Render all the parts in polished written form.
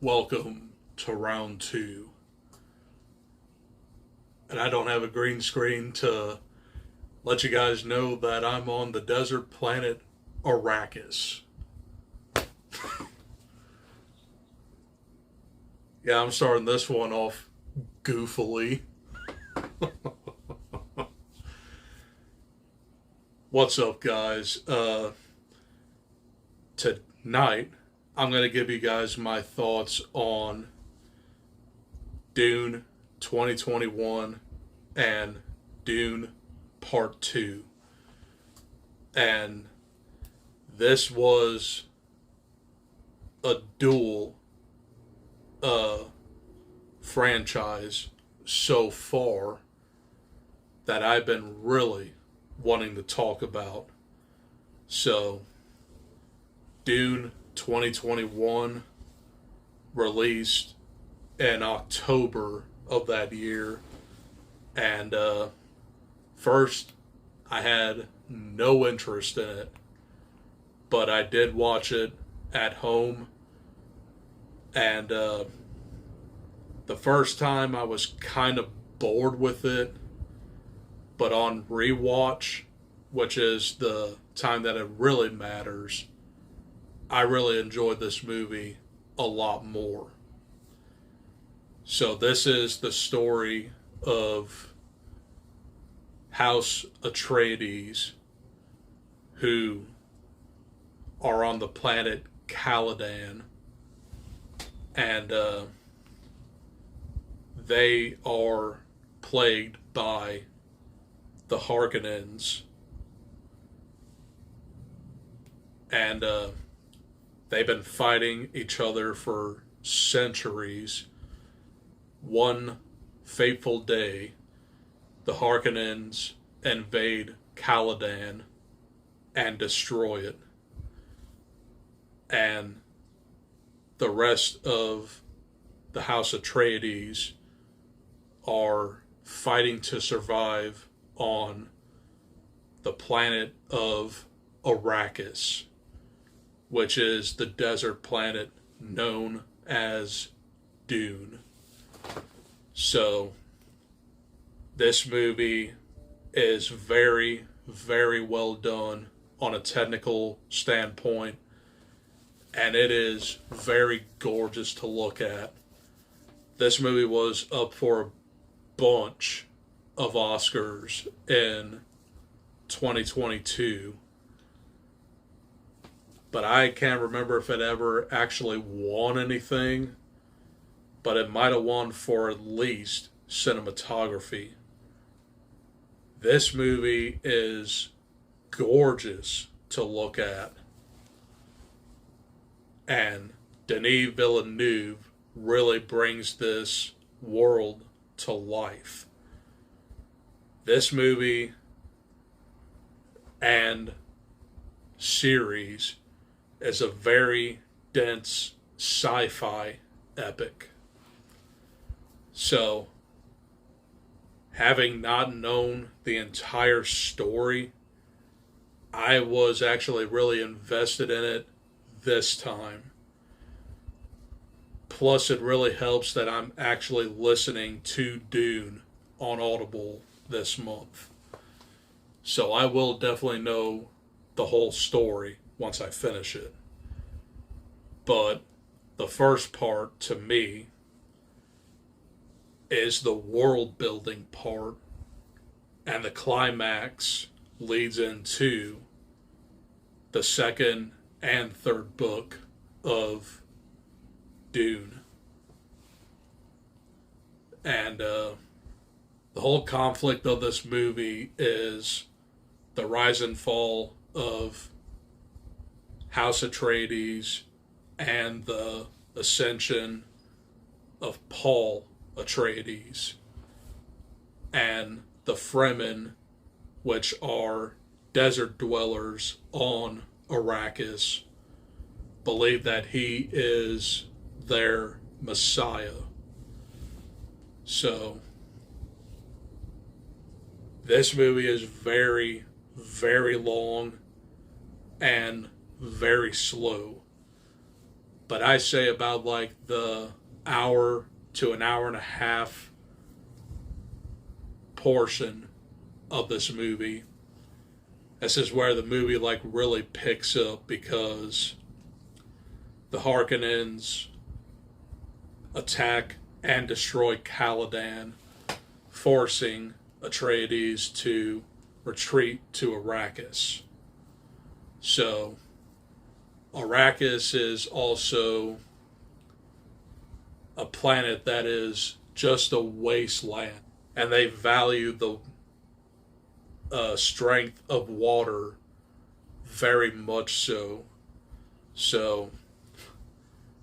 Welcome to round two. And I don't have a green screen to let you guys know that I'm on the desert planet Arrakis. Yeah, I'm starting this one off goofily. What's up, guys? Tonight, I'm going to give you guys my thoughts on Dune 2021 and Dune Part 2. And this was a dual franchise so far that I've been really wanting to talk about. So, Dune 2021 released in October of that year, and first I had no interest in it, but I did watch it at home, and the first time I was kind of bored with it, but on rewatch, which is the time that it really matters, I really enjoyed this movie a lot more. So this is the story of House Atreides, who are on the planet Caladan, and they are plagued by the Harkonnens, and they've been fighting each other for centuries. One fateful day, the Harkonnens invade Caladan and destroy it, and the rest of the House Atreides are fighting to survive on the planet of Arrakis, which is the desert planet known as Dune. So, this movie is very, very well done on a technical standpoint, and it is very gorgeous to look at. This movie was up for a bunch of Oscars in 2022, but I can't remember if it ever actually won anything, but it might have won for at least cinematography. This movie is gorgeous to look at, and Denis Villeneuve really brings this world to life. This movie and series is a very dense sci-fi epic. So, having not known the entire story, I was actually really invested in it this time. Plus, it really helps that I'm actually listening to Dune on Audible this month. So I will definitely know the whole story once I finish it. But the first part, to me, is the world building part, and the climax leads into the second and third book of Dune. And the whole conflict of this movie is the rise and fall of House Atreides and the ascension of Paul Atreides, and the Fremen, which are desert dwellers on Arrakis, believe that he is their Messiah. So, this movie is very, very long and very slow. But I say about like the hour to an hour and a half portion of this movie. This is where the movie like really picks up, because the Harkonnens attack and destroy Caladan, forcing Atreides to retreat to Arrakis. So Arrakis is also a planet that is just a wasteland, and they value the strength of water very much so. So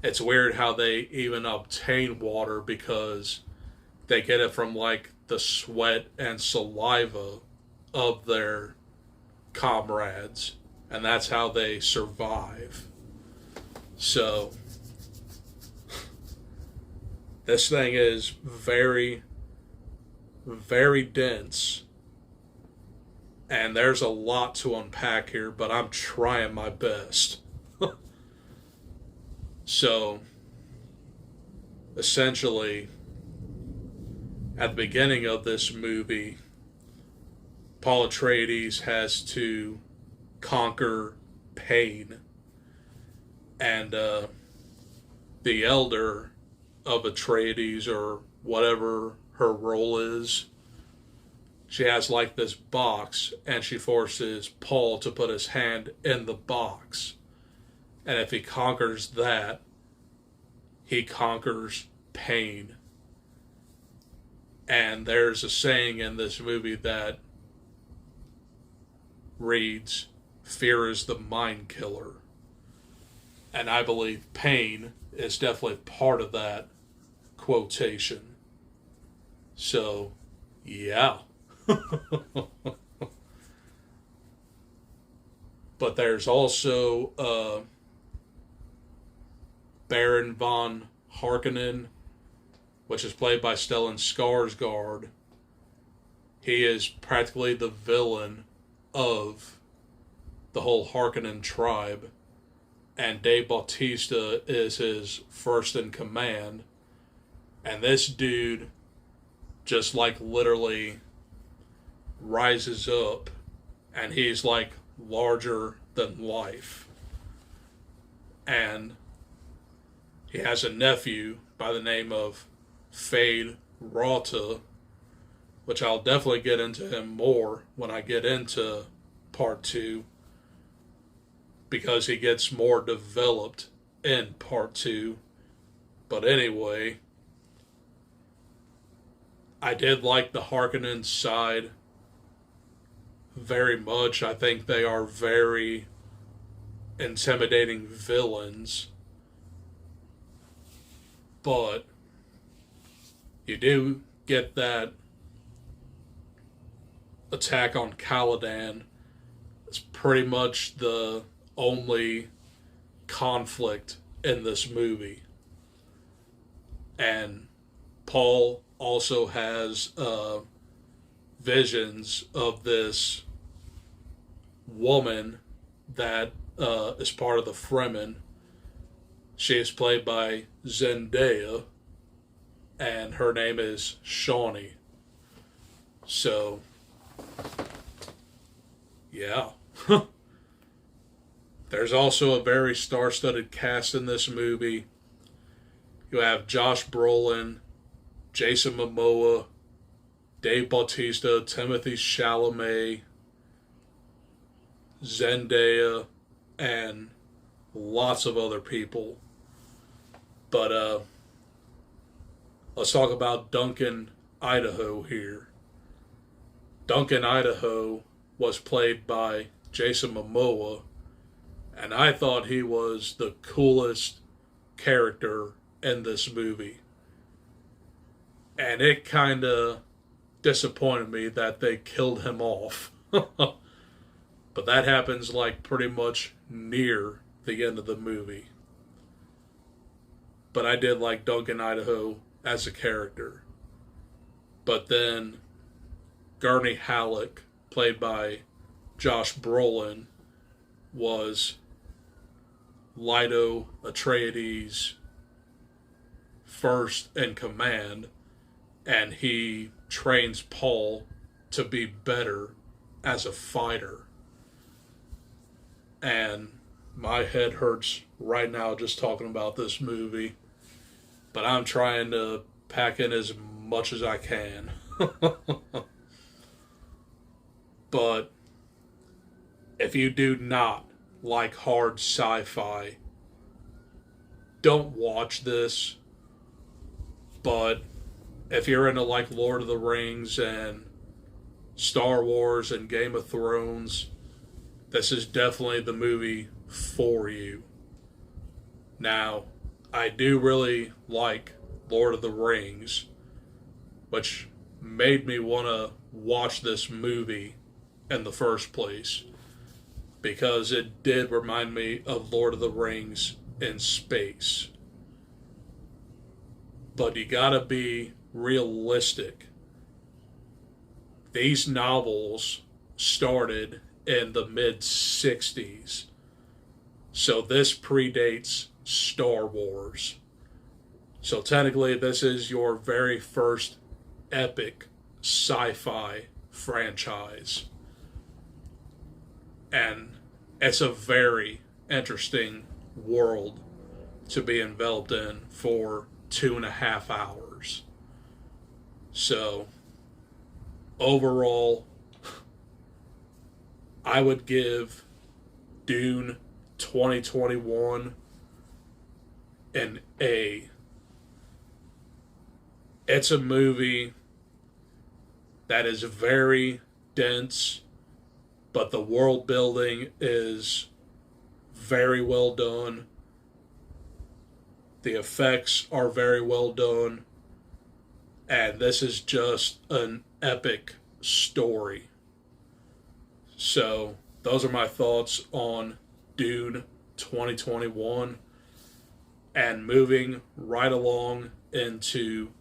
it's weird how they even obtain water, because they get it from like the sweat and saliva of their comrades, and that's how they survive. So this thing is very, very dense, and there's a lot to unpack here, but I'm trying my best. So essentially, at the beginning of this movie, Paul Atreides has to conquer pain, and the elder of Atreides, or whatever her role is, she has like this box, and she forces Paul to put his hand in the box, and if he conquers that, he conquers pain. And there's a saying in this movie that reads, "Fear is the mind killer." And I believe pain is definitely part of that quotation. So, yeah. But there's also Baron von Harkonnen, which is played by Stellan Skarsgård. He is practically the villain of the whole Harkonnen tribe, and Dave Bautista is his first in command. And this dude just like literally rises up, and he's like larger than life. And he has a nephew by the name of Fade Rauta, which I'll definitely get into him more when I get into part 2, because he gets more developed in part 2. But anyway, I did like the Harkonnen side very much. I think they are very intimidating villains. But you do get that attack on Caladan. It's pretty much the only conflict in this movie. And Paul also has visions of this woman that is part of the Fremen. She is played by Zendaya, and her name is Shawnee. So, yeah. There's also a very star-studded cast in this movie. You have Josh Brolin, Jason Momoa, Dave Bautista, Timothy Chalamet, Zendaya, and lots of other people. But let's talk about Duncan Idaho here. Duncan Idaho was played by Jason Momoa, and I thought he was the coolest character in this movie. And it kind of disappointed me that they killed him off. But that happens like pretty much near the end of the movie. But I did like Duncan Idaho as a character. But then Gurney Halleck, played by Josh Brolin, was Leto Atreides first in command, and he trains Paul to be better as a fighter. And my head hurts right now just talking about this movie, but I'm trying to pack in as much as I can. But if you do not like hard sci-fi, don't watch this. But if you're into like Lord of the Rings and Star Wars and Game of Thrones, this is definitely the movie for you. Now, I do really like Lord of the Rings, which made me want to watch this movie in the first place, because it did remind me of Lord of the Rings in space. But you gotta be realistic. These novels started in the mid 60s, so this predates Star Wars. So technically, this is your very first epic sci-fi franchise. And it's a very interesting world to be enveloped in for 2.5 hours. So, overall, I would give Dune 2021 an A. It's a movie that is very dense, but the world building is very well done. The effects are very well done. And this is just an epic story. So, those are my thoughts on Dune 2021. And moving right along into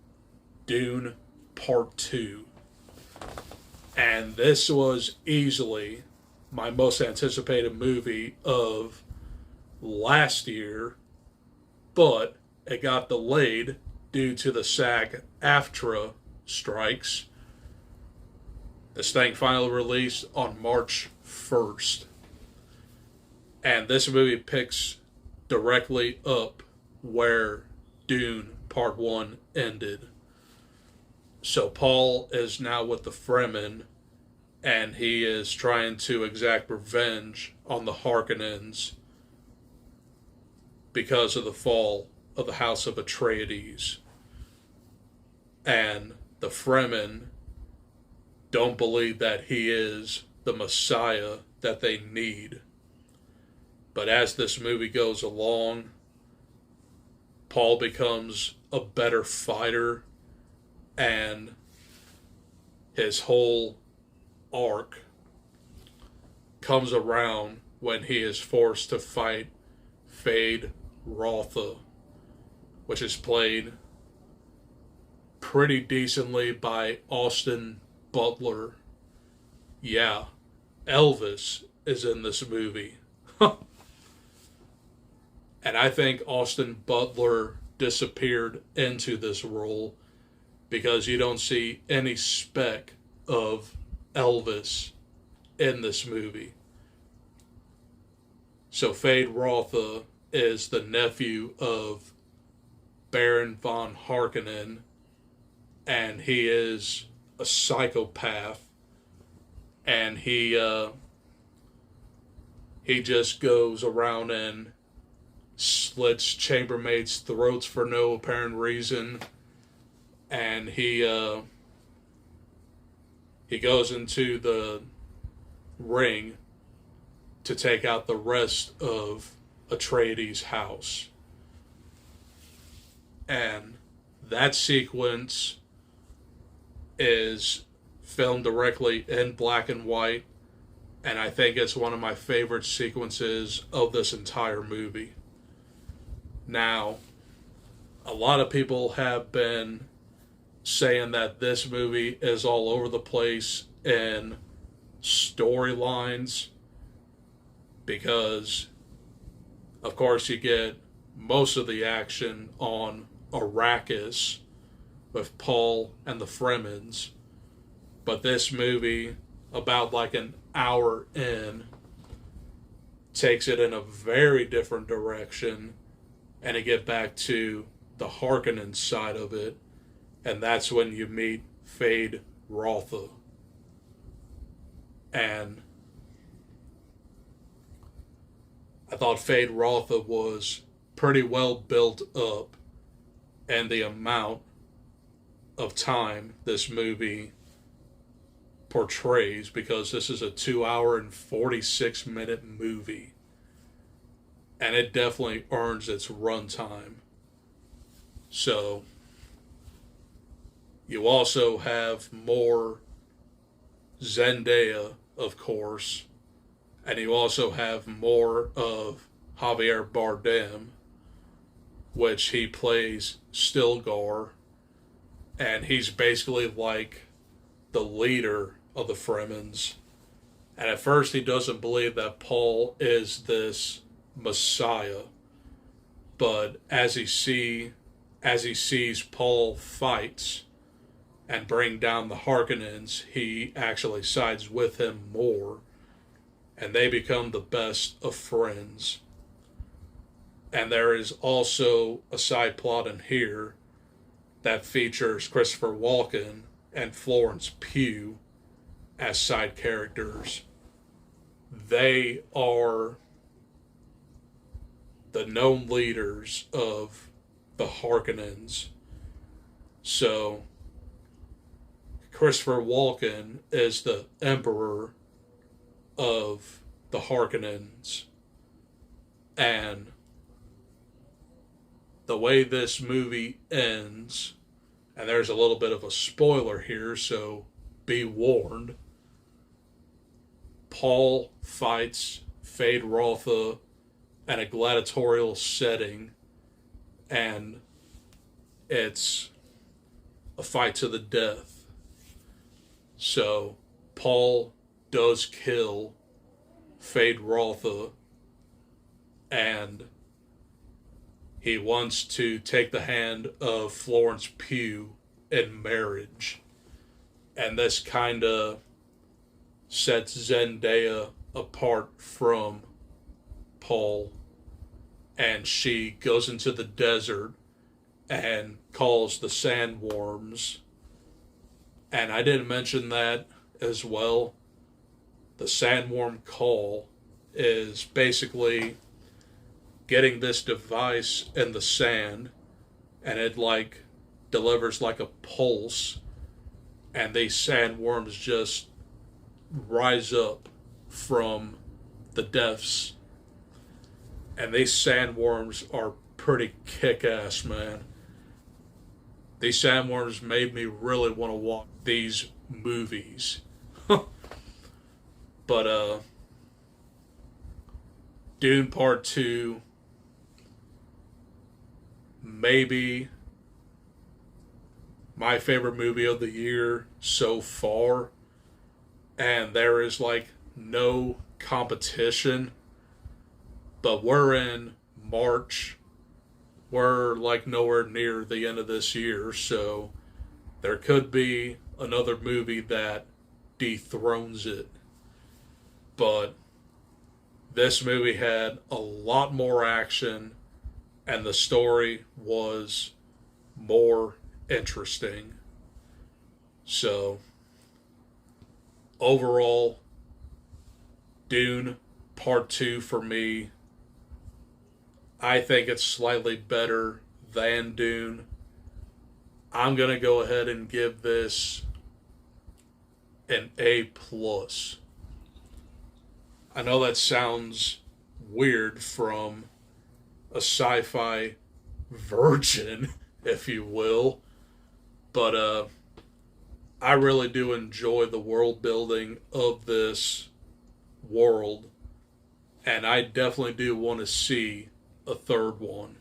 Dune Part 2. And this was easily my most anticipated movie of last year, but it got delayed due to the SAG-AFTRA strikes. This thing finally released on March 1st. And this movie picks directly up where Dune Part 1 ended. So Paul is now with the Fremen, and he is trying to exact revenge on the Harkonnens because of the fall of the House of Atreides. And the Fremen don't believe that he is the Messiah that they need. But as this movie goes along, Paul becomes a better fighter, and his whole arc comes around when he is forced to fight Fade Rotha, which is played pretty decently by Austin Butler. Yeah, Elvis is in this movie. And I think Austin Butler disappeared into this role because you don't see any speck of Elvis in this movie. So Fade Rotha is the nephew of Baron von Harkonnen, and he is a psychopath, and he just goes around and slits chambermaids' throats for no apparent reason, and he goes into the ring to take out the rest of Atreides' house. And that sequence is filmed directly in black and white, and I think it's one of my favorite sequences of this entire movie. Now, a lot of people have been saying that this movie is all over the place in storylines because Of course, you get most of the action on Arrakis with Paul and the Fremens, but this movie, about like an hour in, takes it in a very different direction, and you get back to the Harkonnen side of it, and that's when you meet Fade Rotha. And I thought Fade Rotha was pretty well built up, and the amount of time this movie portrays, because this is a 2 hour and 46-minute movie, and it definitely earns its runtime. So you also have more Zendaya, of course, and you also have more of Javier Bardem, which he plays Stilgar, and he's basically like the leader of the Fremens. And at first he doesn't believe that Paul is this Messiah, but as he sees Paul fights and bring down the Harkonnens, he actually sides with him more, and they become the best of friends. And there is also a side plot in here that features Christopher Walken and Florence Pugh as side characters. They are the known leaders of the Harkonnens. So Christopher Walken is the emperor of the Harkonnens. And the way this movie ends, and there's a little bit of a spoiler here, so be warned. Paul fights Fade Rotha in a gladiatorial setting, and it's a fight to the death. So Paul does kill Fade Rotha, and he wants to take the hand of Florence Pugh in marriage. And this kind of sets Zendaya apart from Paul. And she goes into the desert and calls the sandworms. And I didn't mention that as well. The sandworm call is basically getting this device in the sand, and it like delivers like a pulse, and these sandworms just rise up from the depths. And these sandworms are pretty kick-ass, man. These sandworms made me really want to watch these movies. But Dune Part 2, maybe my favorite movie of the year so far, and there is like no competition. But we're in March, we're like nowhere near the end of this year, so there could be another movie that dethrones it. But this movie had a lot more action, and the story was more interesting. So overall, Dune Part 2 for me, I think it's slightly better than Dune. I'm going to go ahead and give this an A+. I know that sounds weird from a sci-fi virgin, if you will, but I really do enjoy the world building of this world, and I definitely do want to see a third one,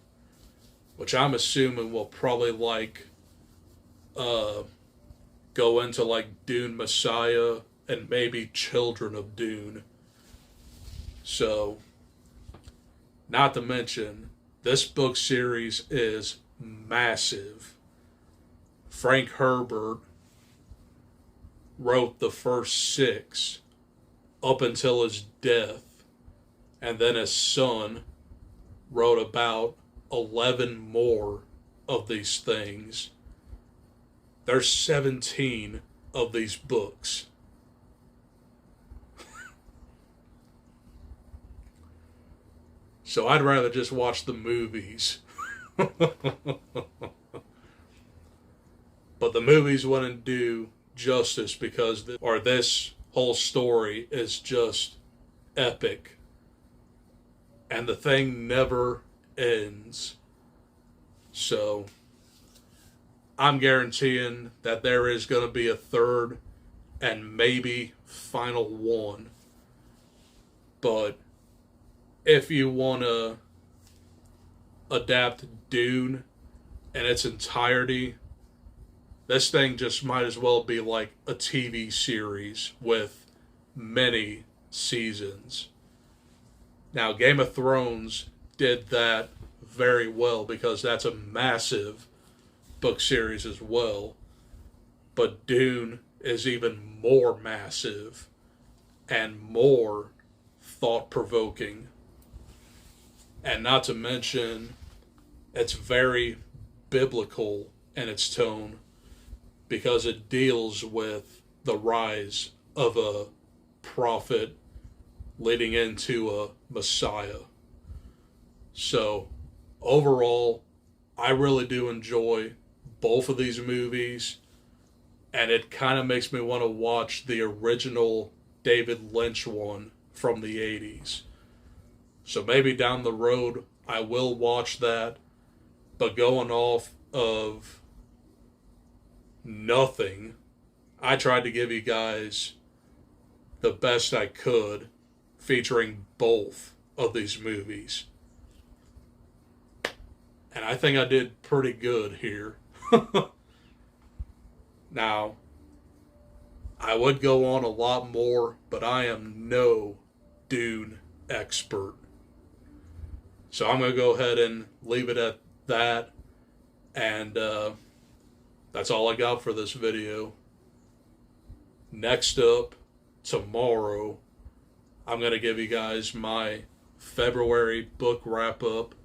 which I'm assuming will probably like go into like Dune Messiah and maybe Children of Dune. So Not to mention, this book series is massive. Frank Herbert wrote the first 6 up until his death, and then his son wrote about 11 more of these things. There's 17 of these books. So I'd rather just watch the movies. But the movies wouldn't do justice because this whole story is just epic. And the thing never ends. So I'm guaranteeing that there is going to be a third and maybe final one. But if you want to adapt Dune in its entirety, this thing just might as well be like a TV series with many seasons. Now, Game of Thrones did that very well because that's a massive book series as well. But Dune is even more massive and more thought-provoking. And not to mention, it's very biblical in its tone because it deals with the rise of a prophet leading into a Messiah. So, overall, I really do enjoy both of these movies, and it kind of makes me want to watch the original David Lynch one from the 80s. So maybe down the road I will watch that, but going off of nothing, I tried to give you guys the best I could featuring both of these movies. And I think I did pretty good here. Now, I would go on a lot more, but I am no Dune expert. So I'm going to go ahead and leave it at that. And that's all I got for this video. Next up, tomorrow, I'm going to give you guys my February book wrap-up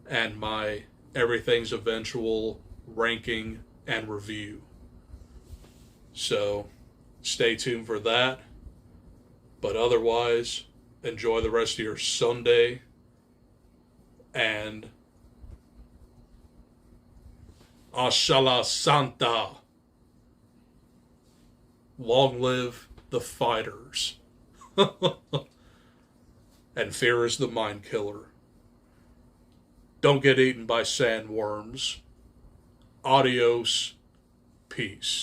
and my Everything's Eventual ranking and review. So, stay tuned for that. But otherwise, enjoy the rest of your Sunday. And Ashala Santa. Long live the fighters. And fear is the mind killer. Don't get eaten by sandworms. Adios. Peace.